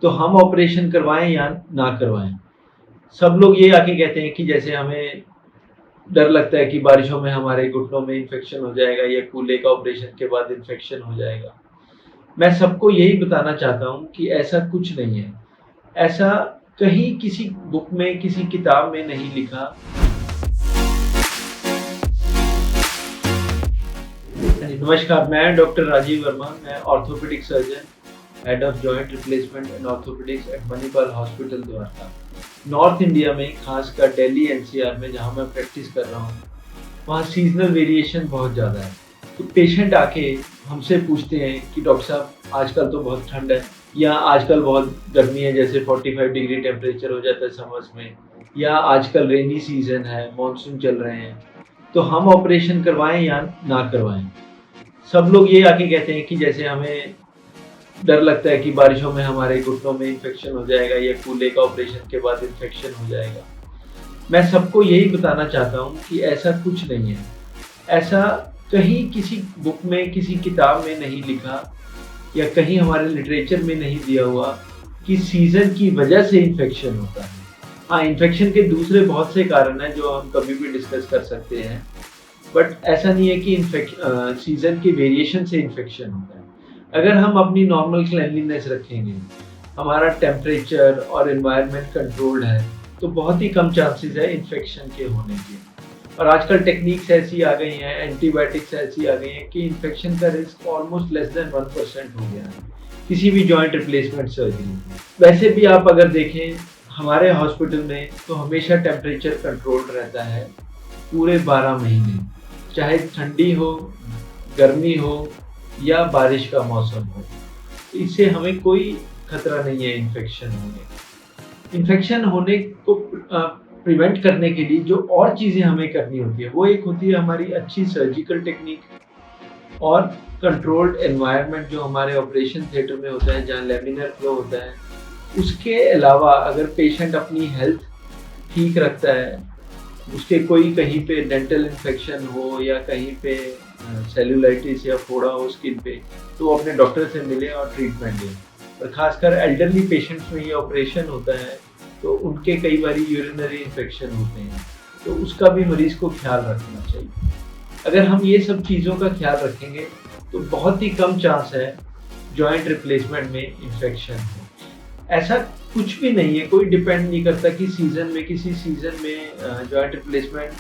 तो हम ऑपरेशन करवाएं या ना करवाएं। सब लोग ये आके कहते हैं कि जैसे हमें डर लगता है कि बारिशों में हमारे घुटनों में इन्फेक्शन हो जाएगा या कूल्हे का ऑपरेशन के बाद इन्फेक्शन हो जाएगा। मैं सबको यही बताना चाहता हूँ कि ऐसा कुछ नहीं है। ऐसा कहीं किसी बुक में, किसी किताब में नहीं लिखा। नमस्कार, मैं डॉक्टर राजीव वर्मा, मैं orthopaedic surgeon, head of joint replacement and orthopaedics at Manipal hospital Dwarka. North India में, खासकर दिल्ली एनसीआर में जहाँ मैं प्रैक्टिस कर रहा हूँ, वहाँ सीजनल वेरिएशन बहुत ज़्यादा है। तो पेशेंट आके हमसे पूछते हैं कि डॉक्टर साहब आजकल तो बहुत ठंड है, या आजकल बहुत गर्मी है, जैसे 45 डिग्री टेम्परेचर हो जाता है समर्स में, या आजकल रेनी सीजन है, मानसून चल रहे हैं, तो हम ऑपरेशन करवाएं या ना करवाएं। सब लोग ये आके कहते हैं कि जैसे हमें डर लगता है कि बारिशों में हमारे घुटनों में इन्फेक्शन हो जाएगा या कूल्हे का ऑपरेशन के बाद इन्फेक्शन हो जाएगा। मैं सबको यही बताना चाहता हूँ कि ऐसा कुछ नहीं है। ऐसा कहीं किसी बुक में, किसी किताब में नहीं लिखा, या कहीं हमारे लिटरेचर में नहीं दिया हुआ कि सीजन की वजह से इन्फेक्शन होता है। हाँ, इन्फेक्शन के दूसरे बहुत से कारण हैं जो हम कभी भी डिस्कस कर सकते हैं, बट ऐसा नहीं है कि सीजन के वेरिएशन से इन्फेक्शन होता है। अगर हम अपनी नॉर्मल क्लेanलीनेस रखेंगे, हमारा टेम्परेचर और एनवायरनमेंट कंट्रोल्ड है, तो बहुत ही कम चांसेस है इन्फेक्शन के होने के। और आजकल टेक्निक्स ऐसी आ गई हैं, एंटीबायोटिक्स ऐसी आ गई हैं कि इन्फेक्शन का रिस्क ऑलमोस्ट लेस देन 1% हो गया है किसी भी जॉइंट रिप्लेसमेंट सर्जरी में। वैसे भी आप अगर देखें हमारे हॉस्पिटल में, तो हमेशा टेम्परेचर कंट्रोल्ड रहता है पूरे 12 महीने, चाहे ठंडी हो, गर्मी हो या बारिश का मौसम हो। इससे हमें कोई खतरा नहीं है इन्फेक्शन होने का। इन्फेक्शन होने को प्रिवेंट करने के लिए जो और चीज़ें हमें करनी होती है, वो एक होती है हमारी अच्छी सर्जिकल टेक्निक और कंट्रोल्ड एनवायरनमेंट जो हमारे ऑपरेशन थिएटर में होता है, जहाँ लैमिनर फ्लो होता है। उसके अलावा अगर पेशेंट अपनी हेल्थ ठीक रखता है, उसके कोई कहीं पे डेंटल इन्फेक्शन हो या कहीं पे सेल्यूलाइटिस या फोड़ा हो स्किन पे, तो वो अपने डॉक्टर से मिले और ट्रीटमेंट लें। और खासकर एल्डरली पेशेंट्स में ये ऑपरेशन होता है, तो उनके कई बार यूरिनरी इन्फेक्शन होते हैं, तो उसका भी मरीज को ख्याल रखना चाहिए। अगर हम ये सब चीज़ों का ख्याल रखेंगे तो बहुत ही कम चांस है जॉइंट रिप्लेसमेंट में इन्फेक्शन हो। ऐसा कुछ भी नहीं है, कोई डिपेंड नहीं करता कि किसी सीजन में जॉइंट रिप्लेसमेंट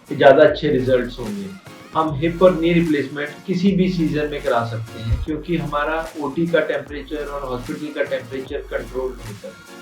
के ज़्यादा अच्छे रिजल्ट्स होंगे। हम हिप और नी रिप्लेसमेंट किसी भी सीजन में करा सकते हैं, क्योंकि हमारा ओटी का टेम्परेचर और हॉस्पिटल का टेम्परेचर कंट्रोल होता है।